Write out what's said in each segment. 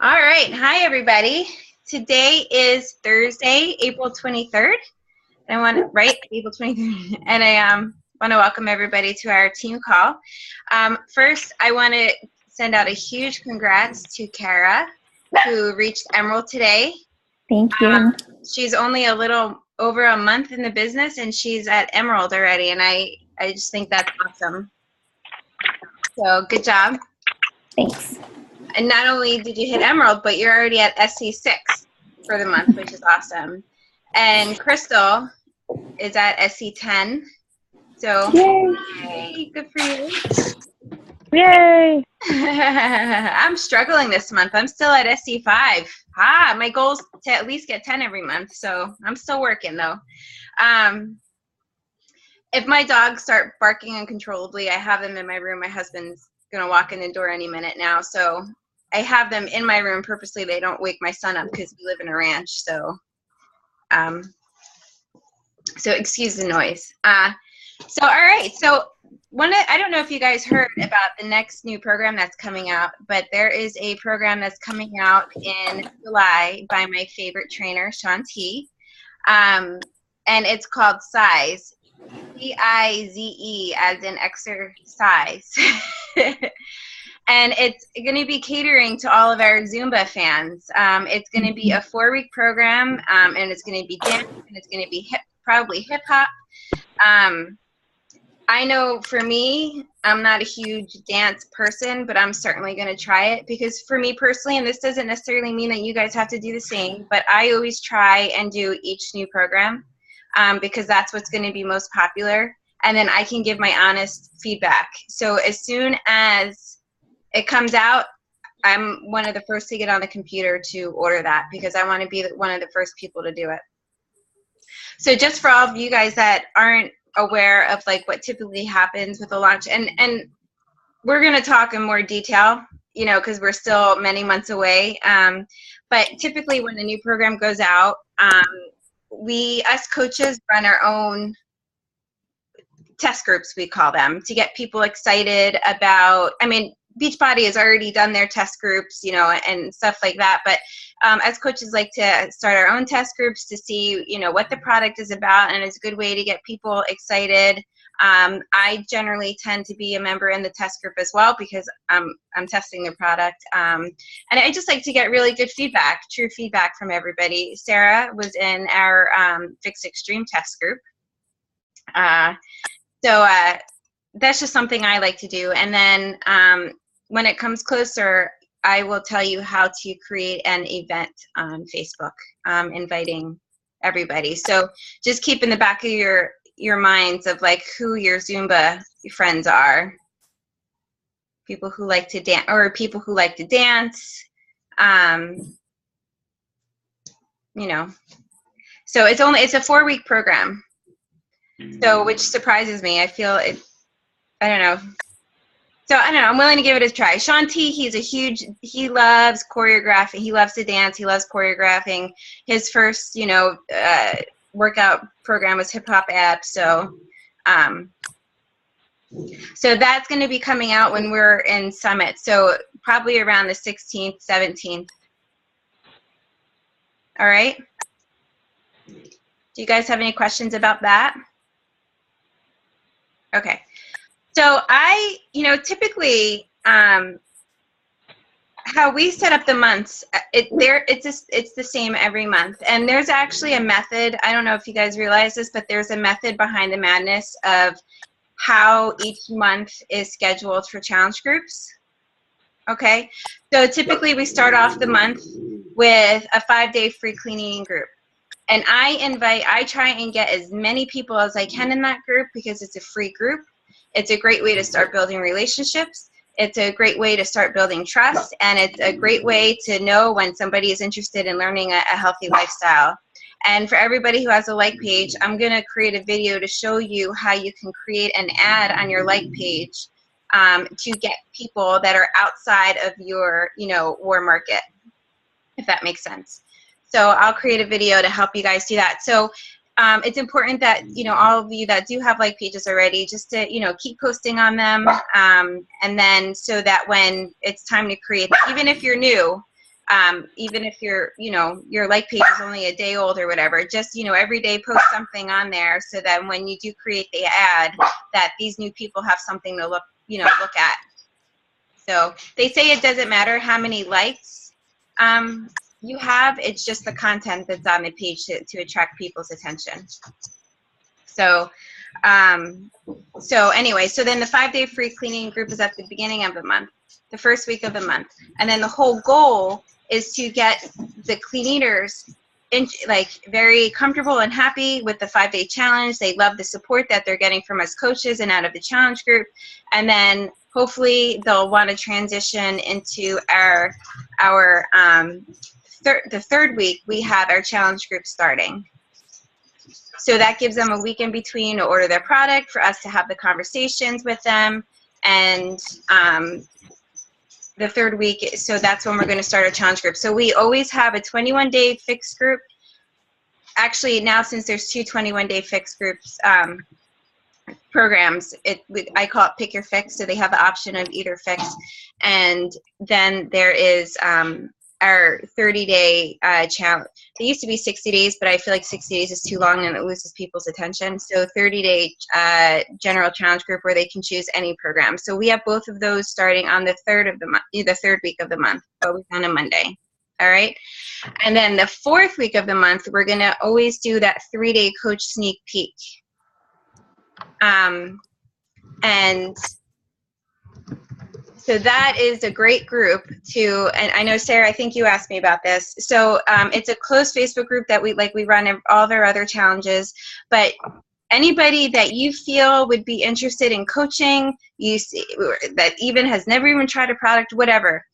All right. Hi, everybody. Today is Thursday, April 23rd. And April 23rd. And I want to welcome everybody to our team call. First, I want to send out a huge congrats to Kara, who reached Emerald today. Thank you. She's only a little over a month in the business, and she's at Emerald already. And I just think that's awesome. So good job. Thanks. And not only did you hit Emerald, but you're already at SC6 for the month, which is awesome. And Crystal is at SC10. So, yay, good for you. Yay! I'm struggling this month. I'm still at SC5. My goal is to at least get 10 every month, so I'm still working, though. If my dogs start barking uncontrollably, I have them in my room. My husband's going to walk in the door any minute now, so I have them in my room purposely. They don't wake my son up because we live in a ranch, so excuse the noise. So all right, so I don't know if you guys heard about the next new program that's coming out, but there is a program that's coming out in July by my favorite trainer, Shaun T. And it's called Size, C-I-Z-E, as in exercise. And it's going to be catering to all of our Zumba fans. It's going to be a 4-week program, and it's going to be dance, and it's going to be probably hip-hop. I know for me, I'm not a huge dance person, but I'm certainly going to try it because for me personally, and this doesn't necessarily mean that you guys have to do the same, but I always try and do each new program because that's what's going to be most popular. And then I can give my honest feedback. So as soon as it comes out, I'm one of the first to get on the computer to order that because I want to be one of the first people to do it. So just for all of you guys that aren't aware of like what typically happens with a launch, and we're going to talk in more detail, you know, because we're still many months away. But typically when a new program goes out, us coaches run our own test groups, we call them, to get people excited about, Beachbody has already done their test groups, you know, and stuff like that. But as coaches like to start our own test groups to see, you know, what the product is about, and it's a good way to get people excited. I generally tend to be a member in the test group as well because I'm testing the product. And I just like to get really good feedback, true feedback from everybody. Sarah was in our Fix Extreme test group. So that's just something I like to do. And then when it comes closer, I will tell you how to create an event on Facebook, inviting everybody. So just keep in the back of your minds of like who your Zumba friends are. People who like to dance, or people who like to dance, you know. So it's a 4-week program. So, which surprises me. I feel it, I don't know. So I don't know, I'm willing to give it a try. Shaun T, he loves choreographing. He loves to dance. He loves choreographing. His first, you know, workout program was Hip Hop Ab. So that's going to be coming out when we're in Summit. So probably around the 16th, 17th. All right. Do you guys have any questions about that? Okay. So typically, how we set up the months, it's the same every month. And there's actually a method. I don't know if you guys realize this, but there's a method behind the madness of how each month is scheduled for challenge groups. Okay. So typically we start off the month with a 5-day free cleaning group. And I try and get as many people as I can in that group because it's a free group. It's a great way to start building relationships. It's a great way to start building trust. And it's a great way to know when somebody is interested in learning a healthy lifestyle. And for everybody who has a like page, I'm going to create a video to show you how you can create an ad on your like page to get people that are outside of your, you know, war market, if that makes sense. So I'll create a video to help you guys do that. So it's important that, you know, all of you that do have like pages already, just to, you know, keep posting on them. And then so that when it's time to create, even if you're new, even if your like page is only a day old or whatever, just, every day post something on there so that when you do create the ad, that these new people have something to look at. So they say it doesn't matter how many likes you have, it's just the content that's on the page to attract people's attention. So anyway, so then the 5-day free cleaning group is at the beginning of the month, the first week of the month. And then the whole goal is to get the clean eaters very comfortable and happy with the 5-day challenge. They love the support that they're getting from us coaches and out of the challenge group. And then hopefully they'll want to transition into the third week. We have our challenge group starting. So that gives them a week in between to order their product, for us to have the conversations with them. And the third week, so that's when we're going to start our challenge group. So we always have a 21-day fixed group. Actually, now since there's two 21-day fixed groups programs, I call it Pick Your Fix. So they have the option of either fix. And then there is our 30-day challenge. They used to be 60 days, but I feel like 60 days is too long and it loses people's attention. So 30-day general challenge group where they can choose any program. So we have both of those starting on the third week of the month, always on a Monday. All right. And then the fourth week of the month, we're going to always do that 3-day coach sneak peek. And so that is a great group and I know, Sarah, I think you asked me about this. So it's a closed Facebook group that we run all of our other challenges, but anybody that you feel would be interested in coaching, that even has never even tried a product, whatever,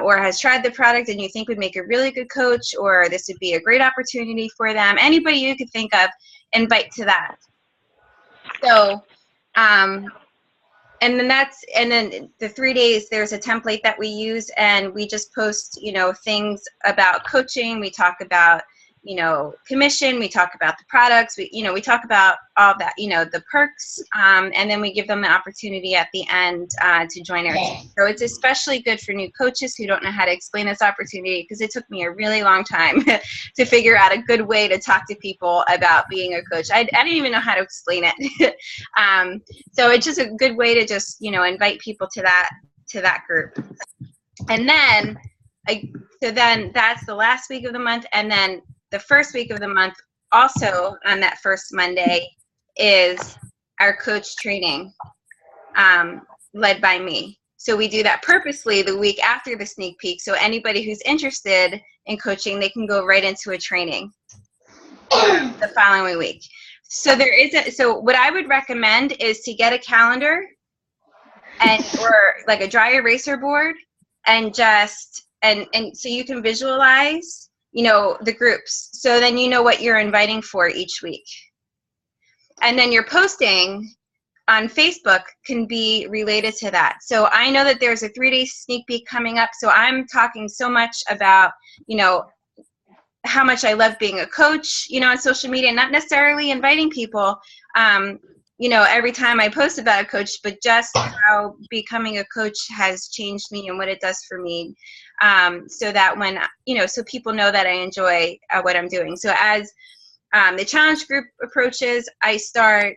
or has tried the product and you think would make a really good coach, or this would be a great opportunity for them, anybody you could think of, invite to that. So, and then the 3 days, there's a template that we use, and we just post, things about coaching. We talk about, commission. We talk about the products. We talk about all that, the perks, and then we give them the opportunity at the end to join our team. So it's especially good for new coaches who don't know how to explain this opportunity, because it took me a really long time to figure out a good way to talk to people about being a coach. I didn't even know how to explain it. So it's just a good way to just, invite people to that group. And then, so then that's the last week of the month, and then the first week of the month, also on that first Monday, is our coach training led by me. So we do that purposely the week after the sneak peek. So anybody who's interested in coaching, they can go right into a training the following week. So so what I would recommend is to get a calendar or like a dry eraser board, and so you can visualize the groups. So then you know what you're inviting for each week. And then your posting on Facebook can be related to that. So I know that there's a 3-day sneak peek coming up. So I'm talking so much about, how much I love being a coach, on social media, not necessarily inviting people, every time I post about a coach, but just how becoming a coach has changed me and what it does for me. So that when, so people know that I enjoy what I'm doing. So as the challenge group approaches, I start,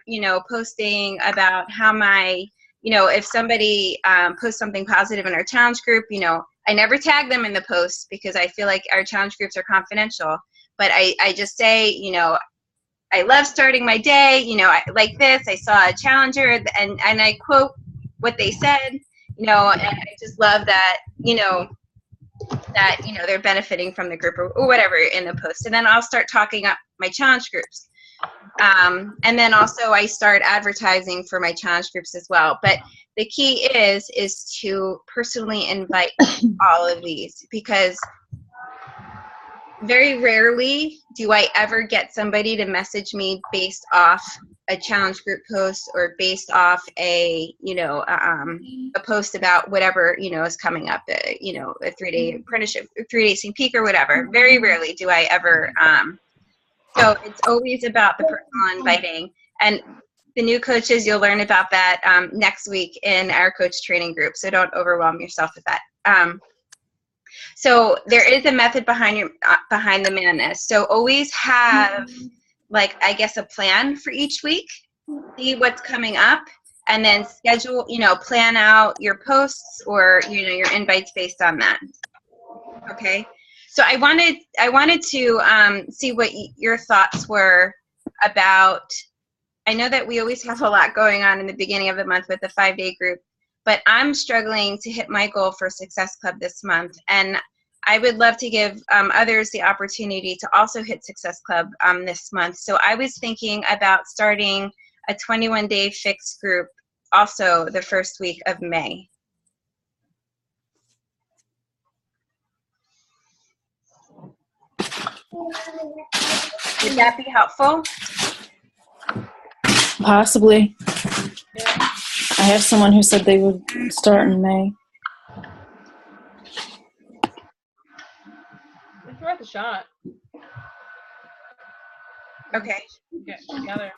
posting about how if somebody posts something positive in our challenge group, I never tag them in the post because I feel like our challenge groups are confidential. But I just say, I love starting my day, I like this, I saw a challenger, and I quote what they said, and I just love that, they're benefiting from the group or whatever in the post. And then I'll start talking up my challenge groups. And then also I start advertising for my challenge groups as well. But the key is to personally invite all of these, because very rarely do I ever get somebody to message me based off a challenge group post or based off a post about whatever, is coming up, a 3-day apprenticeship, 3-day sneak peek or whatever. Very rarely do I ever, so it's always about the personal inviting. And the new coaches, you'll learn about that next week in our coach training group. So don't overwhelm yourself with that. So there is a method behind the madness. So always have, like, I guess, a plan for each week. See what's coming up, and then schedule, plan out your posts or, your invites based on that. Okay. So I wanted to see what your thoughts were about. I know that we always have a lot going on in the beginning of the month with the 5-day group, but I'm struggling to hit my goal for Success Club this month, and I would love to give others the opportunity to also hit Success Club this month. So I was thinking about starting a 21-day fixed group also the first week of May. Would that be helpful? Possibly. I have someone who said they would start in May. It's worth a shot. Okay. Get together.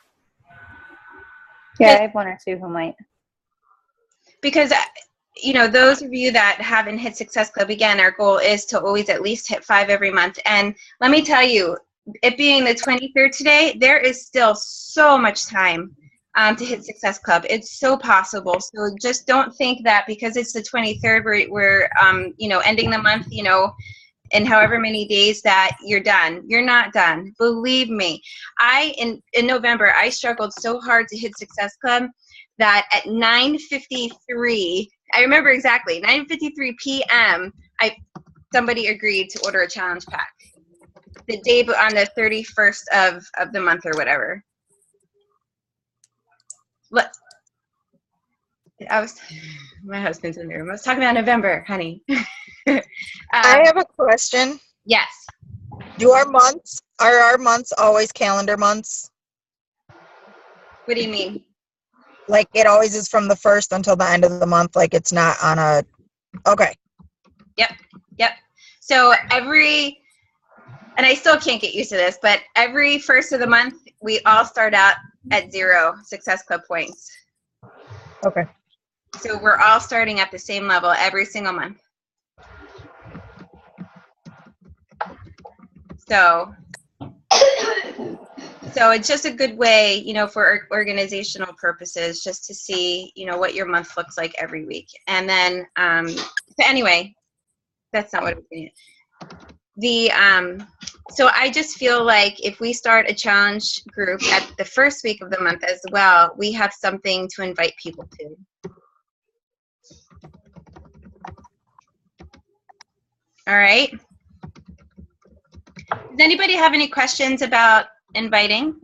Yeah, I have one or two who might. Because, those of you that haven't hit Success Club, again, our goal is to always at least hit 5 every month. And let me tell you, it being the 23rd today, there is still so much time to hit Success Club. It's so possible. So just don't think that because it's the 23rd, we're ending the month, in however many days that you're done. You're not done. Believe me. In November, I struggled so hard to hit Success Club that at 9:53, I remember exactly, 9:53 p.m., somebody agreed to order a challenge pack. The day on the 31st of the month or whatever. My husband's in the room. I was talking about November, honey. I have a question. Yes. Are our months always calendar months? What do you mean? Like it always is from the 1st until the end of the month, like it's not on a, okay. Yep. So and I still can't get used to this, but every first of the month, we all start out at 0 Success Club points. Okay. So we're all starting at the same level every single month. So it's just a good way, for organizational purposes, just to see, what your month looks like every week. And then, but anyway, that's not what I'm saying. So I just feel like if we start a challenge group at the first week of the month as well, we have something to invite people to. All right. Does anybody have any questions about inviting?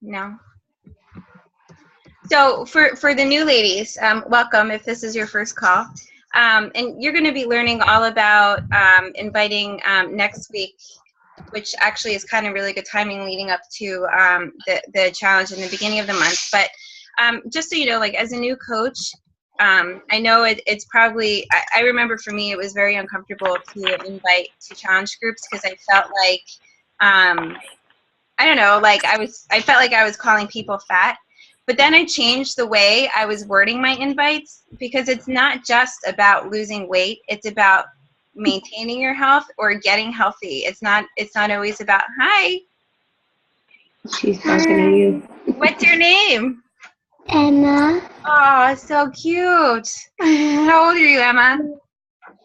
No. So for the new ladies, welcome if this is your first call. And you're going to be learning all about inviting next week, which actually is kind of really good timing leading up to the challenge in the beginning of the month. But just so you know, like as a new coach, I know it's probably, I remember for me, it was very uncomfortable to invite to challenge groups because I felt like, I don't know, like I felt like I was calling people fat. But then I changed the way I was wording my invites because it's not just about losing weight. It's about maintaining your health or getting healthy. It's not always about, hi. She's talking to you. What's your name? Emma. Oh, so cute. How old are you, Emma?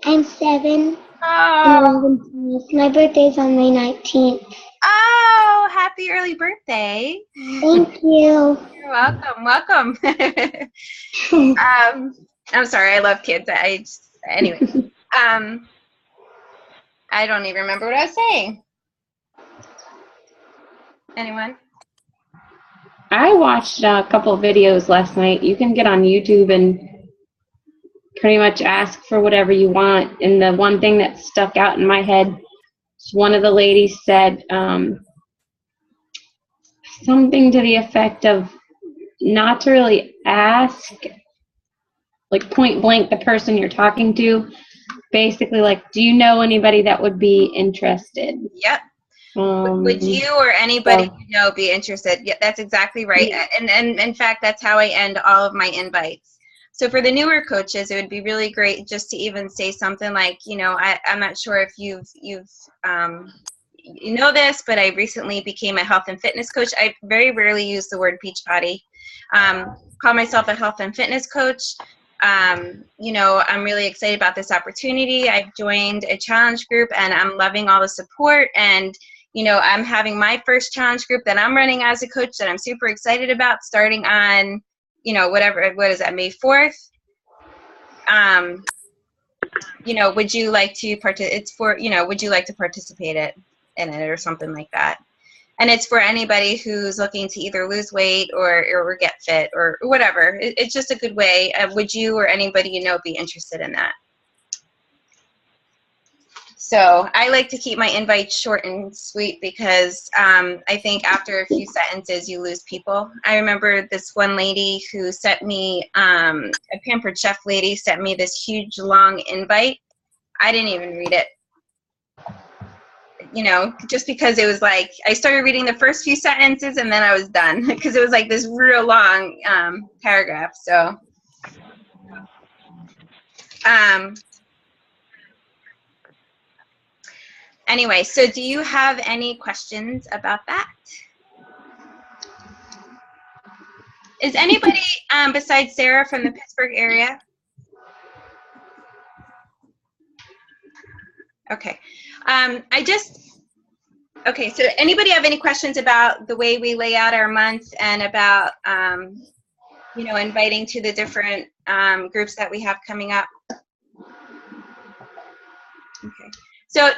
I'm 7. Oh. My birthday's on May 19th. Oh, happy early birthday. Thank you. You're welcome. I'm sorry, I love kids. Anyway. I don't even remember what I was saying. Anyone? I watched a couple of videos last night. You can get on YouTube and pretty much ask for whatever you want. And the one thing that stuck out in my head, one of the ladies said something to the effect of not to really ask, like point blank, the person you're talking to. Basically, like, do you know anybody that would be interested? Yep. Would you or anybody you know be interested? Yeah, that's exactly right. And in fact, that's how I end all of my invites. So for the newer coaches, it would be really great just to even say something like, you know, I'm not sure if you know this, but I recently became a health and fitness coach. I very rarely use the word Beachbody. Call myself a health and fitness coach. You know, I'm really excited about this opportunity. I've joined a challenge group and I'm loving all the support, and you know, I'm having my first challenge group that I'm running as a coach that I'm super excited about, starting on, you know, what is that, May 4th? You know, would you like to would you like to participate in it or something like that? And it's for anybody who's looking to either lose weight or get fit or whatever. It's just a good way. Would you or anybody you know be interested in that? So I like to keep my invites short and sweet because I think after a few sentences you lose people. I remember this one lady who sent me, a Pampered Chef lady sent me this huge long invite. I didn't even read it. You know, just because it was like, I started reading the first few sentences and then I was done because it was like this real long paragraph. So, anyway, so do you have any questions about that? Is anybody besides Sarah from the Pittsburgh area? Okay. Okay, so anybody have any questions about the way we lay out our month and about, you know, inviting to the different groups that we have coming up? Okay. So,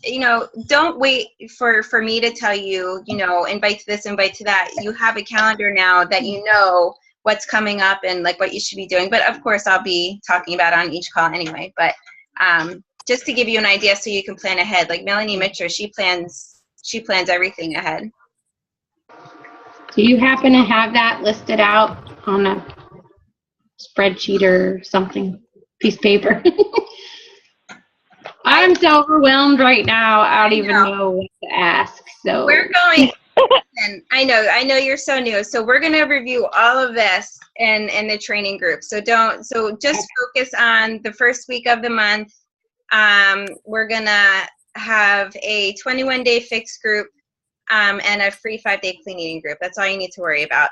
you know, don't wait for me to tell you, you know, invite to this, invite to that. You have a calendar now that you know what's coming up and like what you should be doing. But of course, I'll be talking about it on each call anyway. But just to give you an idea so you can plan ahead. Like Melanie Mitchell, she plans everything ahead. Do you happen to have that listed out on a spreadsheet or something? Piece of paper? I'm so overwhelmed right now. I don't even know what to ask. So we're going, and I know you're so new. So we're going to review all of this in the training group. So just focus on the first week of the month. We're going to have a 21-day fixed group and a free 5-day clean eating group. That's all you need to worry about.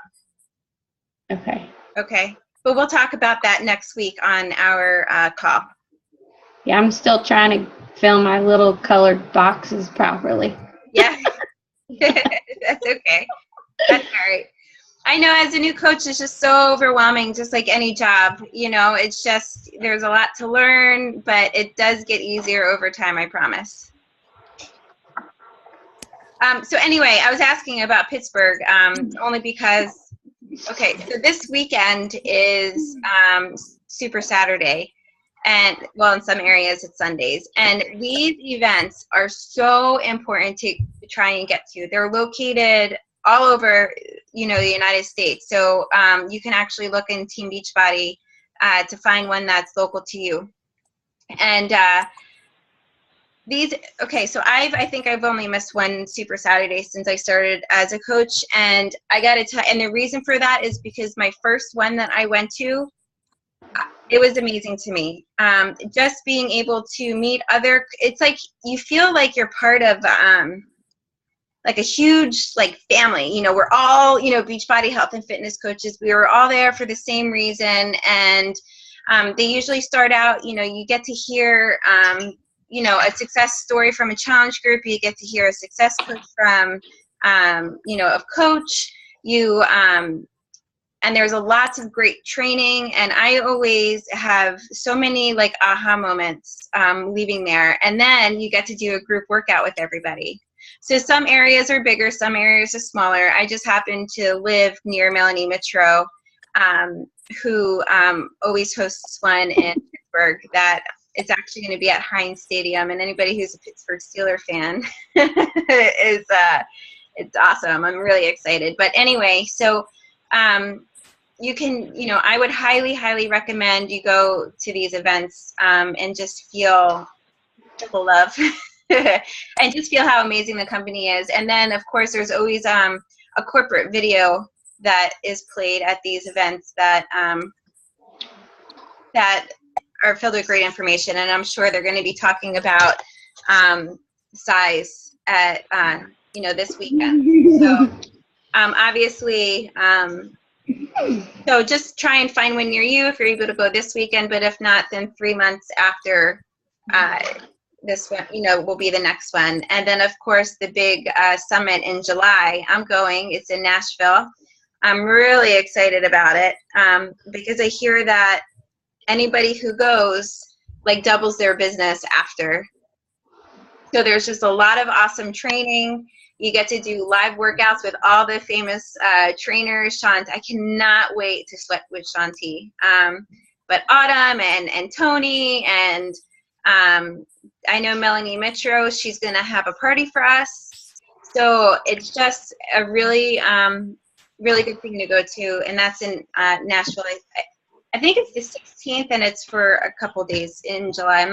Okay. Okay. But we'll talk about that next week on our call. Yeah, I'm still trying to fill my little colored boxes properly. Yeah. That's okay. That's all right. I know as a new coach, it's just so overwhelming, just like any job. You know, it's just, there's a lot to learn, but it does get easier over time, I promise. So anyway, I was asking about Pittsburgh only because, okay, so this weekend is Super Saturday. And well, in some areas it's Sundays. And these events are so important to try and get to. They're located all over, you know, the United States. So you can actually look in Team Beachbody to find one that's local to you. And so I think I've only missed one Super Saturday since I started as a coach. And I got to tell, and the reason for that is because my first one that I went to, it was amazing to me. Just being able to meet it's like you feel like you're part of like a huge like family. You know, we're all, you know, Beachbody health and fitness coaches. We were all there for the same reason. And they usually start out, you know, you get to hear, you know, a success story from a challenge group. You get to hear a success coach from, you know, a coach. And there's a lots of great training, and I always have so many like aha moments leaving there. And then you get to do a group workout with everybody. So some areas are bigger, some areas are smaller. I just happen to live near Melanie Mitro, who always hosts one in Pittsburgh that it's actually going to be at Heinz Stadium. And anybody who's a Pittsburgh Steelers fan is it's awesome. I'm really excited. But anyway, so you can, you know, I would highly, highly recommend you go to these events and just feel the love and just feel how amazing the company is. And then, of course, there's always a corporate video that is played at these events that that are filled with great information, and I'm sure they're going to be talking about size at this weekend. So obviously, so just try and find one near you if you're able to go this weekend. But if not, then 3 months after this one, will be the next one. And then of course the big summit in July. I'm going. It's in Nashville. I'm really excited about it because I hear that anybody who goes doubles their business after. So there's just a lot of awesome training. You get to do live workouts with all the famous trainers. I cannot wait to sweat with Shanti. But Autumn and Tony and I know Melanie Mitro, she's going to have a party for us. So it's just a really, really good thing to go to. And that's in Nashville. I think it's the 16th, and it's for a couple days in July.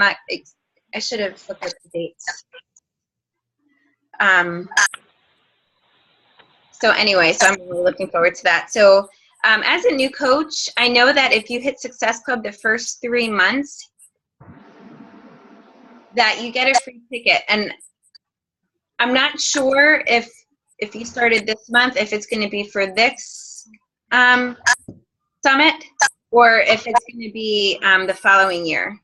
I should have looked at the dates. So anyway, so I'm really looking forward to that. So as a new coach, I know that if you hit Success Club the first 3 months, that you get a free ticket. And I'm not sure if you started this month, if it's going to be for this summit, or if it's going to be the following year.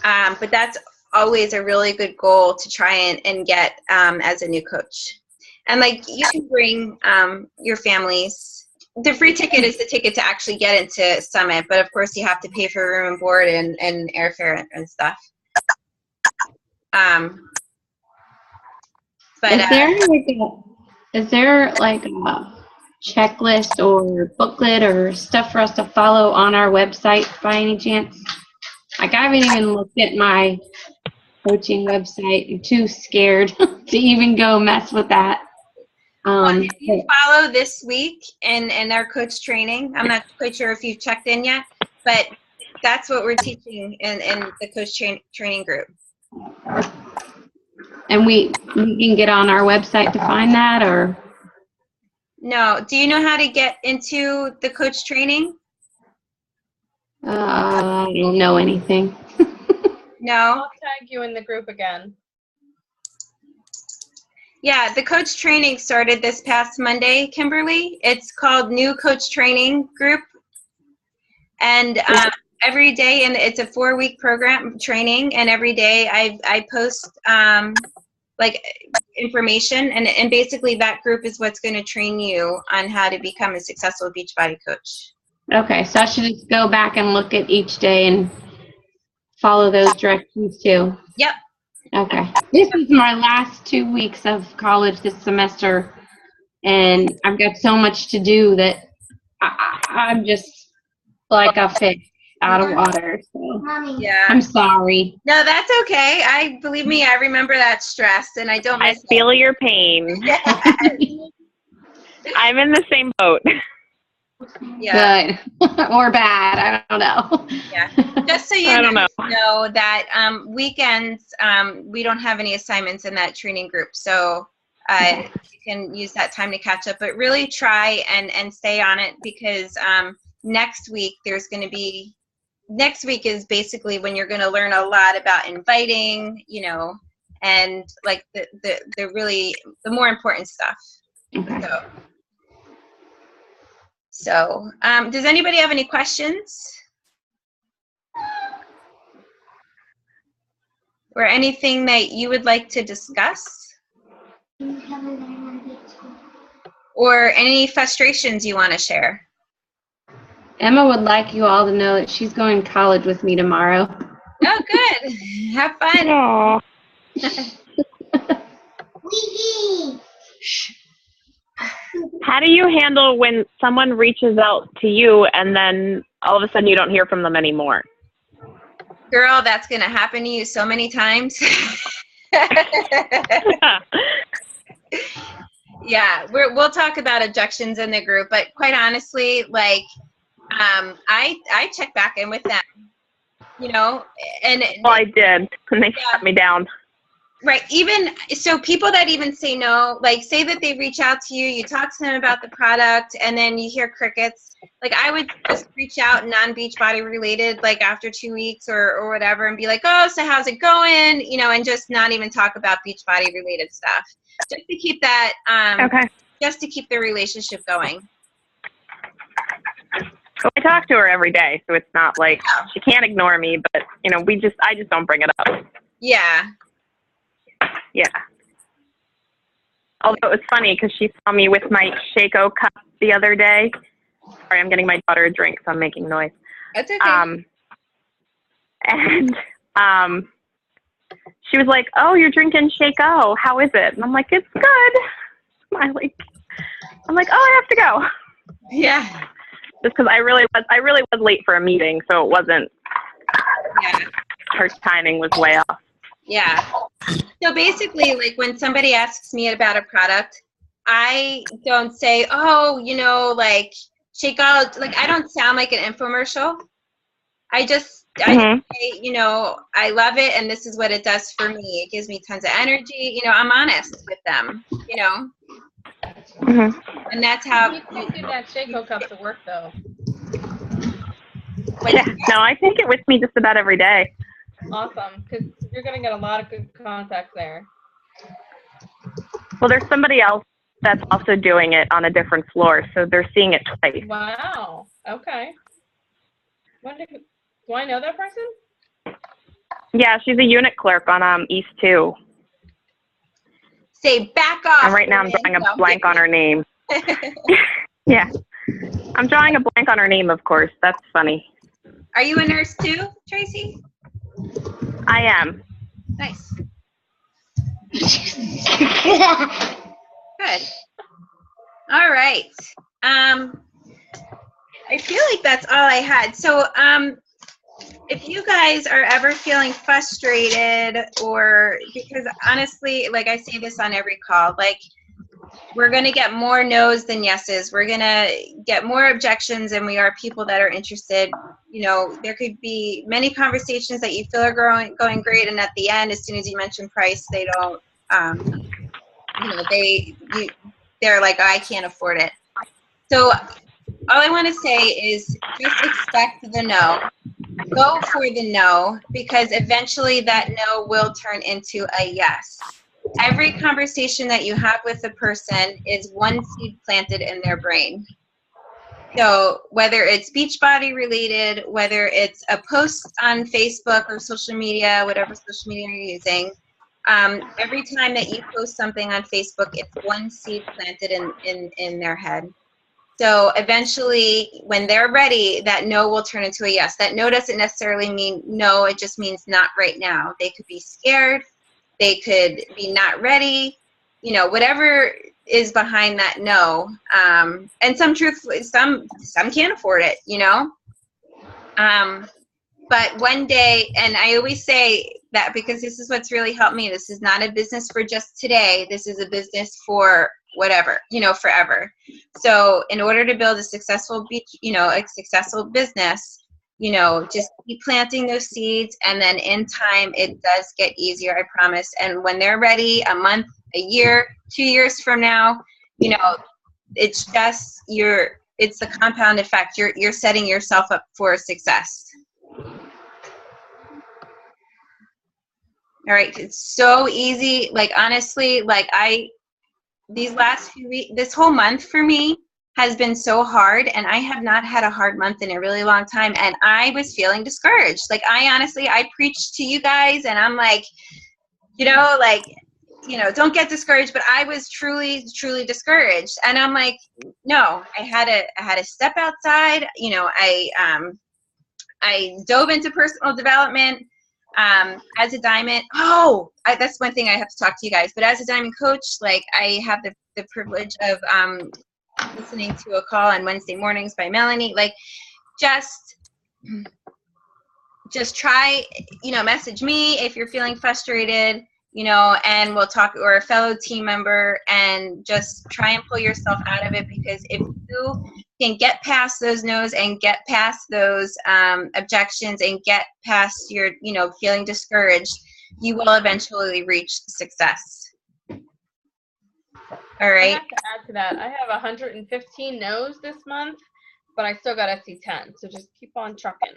But that's always a really good goal to try and get as a new coach. And you can bring your families. The free ticket is the ticket to actually get into Summit, but of course you have to pay for room and board and airfare and stuff. But is there a checklist or booklet or stuff for us to follow on our website by any chance? I haven't even looked at my coaching website. I'm too scared to even go mess with that. If you follow this week in our coach training, I'm not quite sure if you've checked in yet, but that's what we're teaching in the coach training group. And we can get on our website to find that, or? No. Do you know how to get into the coach training? I don't know anything. No? I'll tag you in the group again. Yeah, the coach training started this past Monday, Kimberly. It's called New Coach Training Group. And every day, and it's a 4-week program training, and every day I post information, and basically that group is what's going to train you on how to become a successful Beachbody coach. Okay, so I should just go back and look at each day and follow those directions too. Yep. Okay. This is my last 2 weeks of college this semester, and I've got so much to do that I'm just like a fish out of water. So Yeah. I'm sorry. No, that's okay. Believe me, I remember that stress, and I don't I miss feel your pain. it. I'm in the same boat. Yeah. Good or bad, I don't know. Yeah. Just so you I don't know. know that weekends, we don't have any assignments in that training group, so you can use that time to catch up. But really try and stay on it, because next week is basically when you're going to learn a lot about inviting, and the more important stuff. Okay. So, does anybody have any questions? Or anything that you would like to discuss? Or any frustrations you want to share? Emma would like you all to know that she's going to college with me tomorrow. Oh, good. Have fun. Aw. How do you handle when someone reaches out to you and then all of a sudden you don't hear from them anymore? Girl, that's going to happen to you so many times. Yeah, we'll talk about objections in the group, but quite honestly, I check back in with them, and Well, I did, and they shut me down. Right. Even so, people that even say no, like say that they reach out to you, you talk to them about the product, and then you hear crickets. Like I would just reach out non-Beachbody related, like after 2 weeks or whatever, and be like, oh, so how's it going? You know, and just not even talk about Beachbody related stuff, just to keep that, Okay. just to keep the relationship going. Well, I talk to her every day, so it's not like she can't ignore me, but you know, I just don't bring it up. Yeah. Yeah. Although it was funny because she saw me with my Shaco cup the other day. Sorry, I'm getting my daughter a drink, so I'm making noise. That's okay. And she was like, "Oh, you're drinking Shaco. How is it?" And I'm like, "It's good." Smiling. I'm like, "Oh, I have to go." Yeah. Just because I really was late for a meeting, so it wasn't. Yeah. Her timing was way off. Yeah. So basically, like when somebody asks me about a product, I don't say, oh, you know, like Shakeout, like I don't sound like an infomercial. I just say, you know, I love it and this is what it does for me. It gives me tons of energy. You know, I'm honest with them, you know. And that's how You can't do that Shaco cup to work though. Yeah. No, I take it with me just about every day. Awesome, because you're gonna get a lot of good contacts there. Well, there's somebody else that's also doing it on a different floor, so they're seeing it twice. Wow. Okay. Do I know that person? Yeah, she's a unit clerk on East 2. say back off. And right now I'm drawing a blank on her name. Yeah. I'm drawing a blank on her name, of course. That's funny. Are you a nurse too, Tracy? I am. Nice. Good. All right. I feel like that's all I had. So if you guys are ever feeling frustrated or because honestly, like I say this on every call, like we're going to get more no's than yeses. We're going to get more objections than we are people that are interested. You know, there could be many conversations that you feel are going great, and at the end, as soon as you mention price, they don't, you know, they're like, oh, I can't afford it. So all I want to say is just expect the no. Go for the no, because eventually that no will turn into a yes. Every conversation that you have with a person is one seed planted in their brain. So whether it's Beachbody related, whether it's a post on Facebook or social media, whatever social media you're using, every time that you post something on Facebook, it's one seed planted in their head. So eventually, when they're ready, that no will turn into a yes. That no doesn't necessarily mean no, it just means not right now. They could be scared. They could be not ready, you know, whatever is behind that no. And some can't afford it, you know. But one day, and I always say that because this is what's really helped me. This is not a business for just today. This is a business for whatever, you know, forever. So in order to build a successful business, you know, just keep planting those seeds, and then in time it does get easier, I promise. And when they're ready, a month, a year, 2 years from now, you know, it's just it's the compound effect. You're setting yourself up for success. All right, it's so easy. Like honestly, like these last few weeks, this whole month for me has been so hard, and I have not had a hard month in a really long time, and I was feeling discouraged. Like I preached to you guys, and I'm like, you know, don't get discouraged, but I was truly, truly discouraged. And I'm like, no, I had to step outside. You know, I dove into personal development. As a diamond, that's one thing I have to talk to you guys, but as a diamond coach, like I have the privilege of listening to a call on Wednesday mornings by Melanie. Like just try, you know, message me if you're feeling frustrated, you know, and we'll talk, or a fellow team member, and just try and pull yourself out of it, because if you can get past those no's and get past those objections and get past your, you know, feeling discouraged, you will eventually reach success. All I right. have to add to that. I have 115 no's this month, but I still got SC10. So just keep on trucking.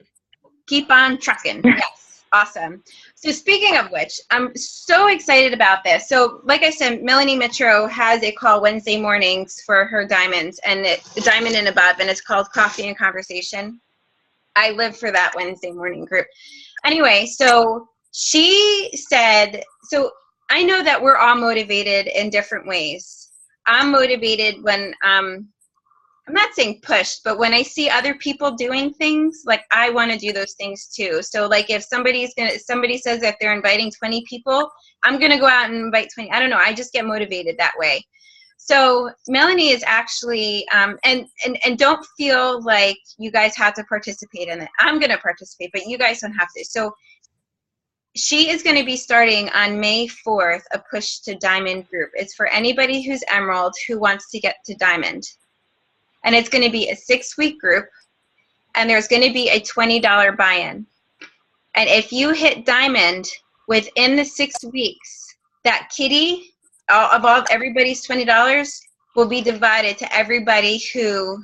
Keep on trucking. Yes. Awesome. So speaking of which, I'm so excited about this. So like I said, Melanie Mitro has a call Wednesday mornings for her diamonds, and the Diamond and Above, and it's called Coffee and Conversation. I live for that Wednesday morning group. Anyway, so she said, so I know that we're all motivated in different ways. I'm motivated when I'm not saying pushed, but when I see other people doing things, like I want to do those things too. So like if somebody says that they're inviting 20 people, I'm going to go out and invite 20. I don't know. I just get motivated that way. So Melanie is actually, and don't feel like you guys have to participate in it. I'm going to participate, but you guys don't have to. So she is going to be starting on May 4th, a Push to Diamond group. It's for anybody who's Emerald who wants to get to Diamond. And it's going to be a 6-week group, and there's going to be a $20 buy-in. And if you hit Diamond within the 6 weeks, that kitty of everybody's $20 will be divided to everybody who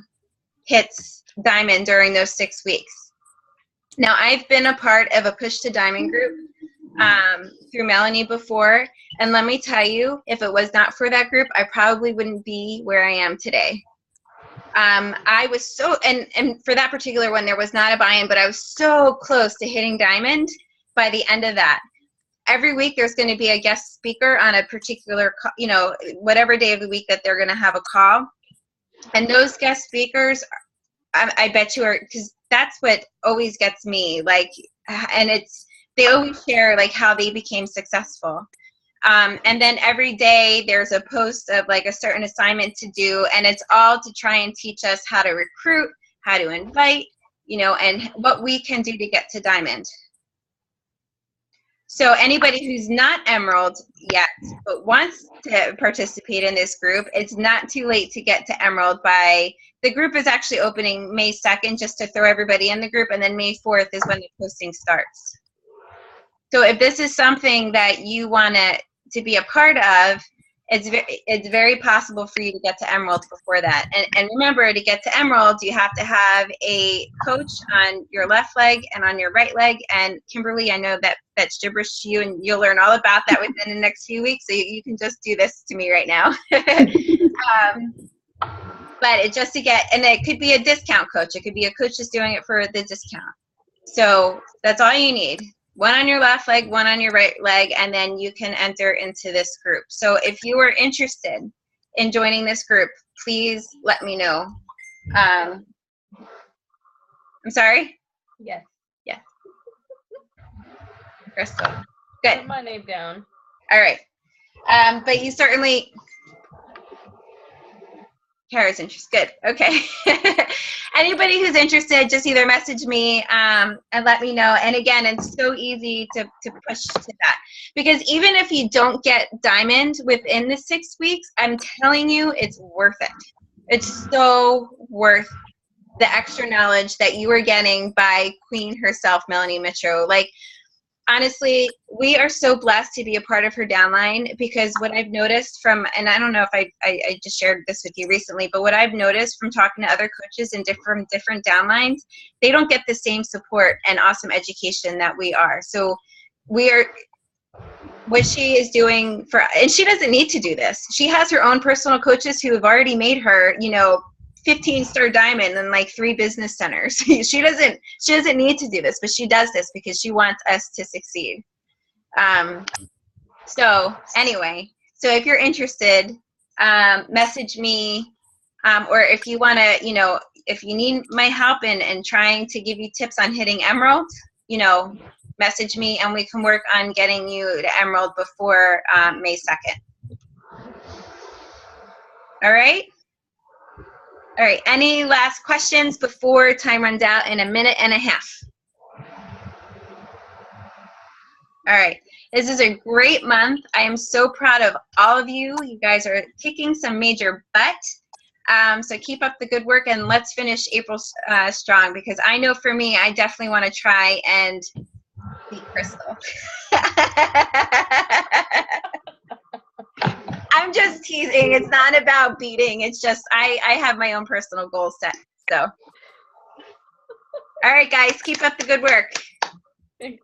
hits Diamond during those 6 weeks. Now, I've been a part of a Push to Diamond group through Melanie before, and let me tell you, if it was not for that group, I probably wouldn't be where I am today. I was so, and for that particular one, there was not a buy-in, but I was so close to hitting Diamond by the end of that. Every week there's going to be a guest speaker on a particular, you know, whatever day of the week that they're going to have a call. And those guest speakers, I bet you are, because that's what always gets me, like, and they always share like how they became successful. And then every day there's a post of like a certain assignment to do, and it's all to try and teach us how to recruit, how to invite, you know, and what we can do to get to Diamond. So anybody who's not Emerald yet, but wants to participate in this group, it's not too late to get to Emerald the group is actually opening May 2nd, just to throw everybody in the group, and then May 4th is when the posting starts. So if this is something that you want to be a part of, it's very possible for you to get to Emerald before that. And remember, to get to Emerald, you have to have a coach on your left leg and on your right leg. And Kimberly, I know that that's gibberish to you, and you'll learn all about that within the next few weeks. So you can just do this to me right now. But it just to get, and it could be a discount coach. It could be a coach just doing it for the discount. So that's all you need. One on your left leg, one on your right leg, and then you can enter into this group. So if you are interested in joining this group, please let me know. I'm sorry? Yes. Yes. Crystal. Good. Put my name down. All right. But you certainly, Kara's interested. Good. Okay. Anybody who's interested, just either message me and let me know. And again, it's so easy to push to that. Because even if you don't get Diamond within the 6 weeks, I'm telling you, it's worth it. It's so worth the extra knowledge that you are getting by Queen herself, Melanie Mitro. Like, honestly, we are so blessed to be a part of her downline, because what I've noticed from, and I don't know if I just shared this with you recently, but what I've noticed from talking to other coaches in different downlines, they don't get the same support and awesome education that we are. So we are, what she is doing for, and she doesn't need to do this. She has her own personal coaches who have already made her, 15-star diamond and like 3 business centers. She doesn't need to do this, but she does this because she wants us to succeed. So anyway, so if you're interested, message me, or if you want to, if you need my help in trying to give you tips on hitting Emerald, message me and we can work on getting you to Emerald before May 2nd. All right? All right, any last questions before time runs out in a minute and a half? All right, this is a great month. I am so proud of all of you. You guys are kicking some major butt. So keep up the good work, and let's finish April strong, because I know for me, I definitely want to try and Beat Crystal. I'm just teasing. It's not about beating. It's just I have my own personal goal set. So, all right, guys, keep up the good work. Thanks.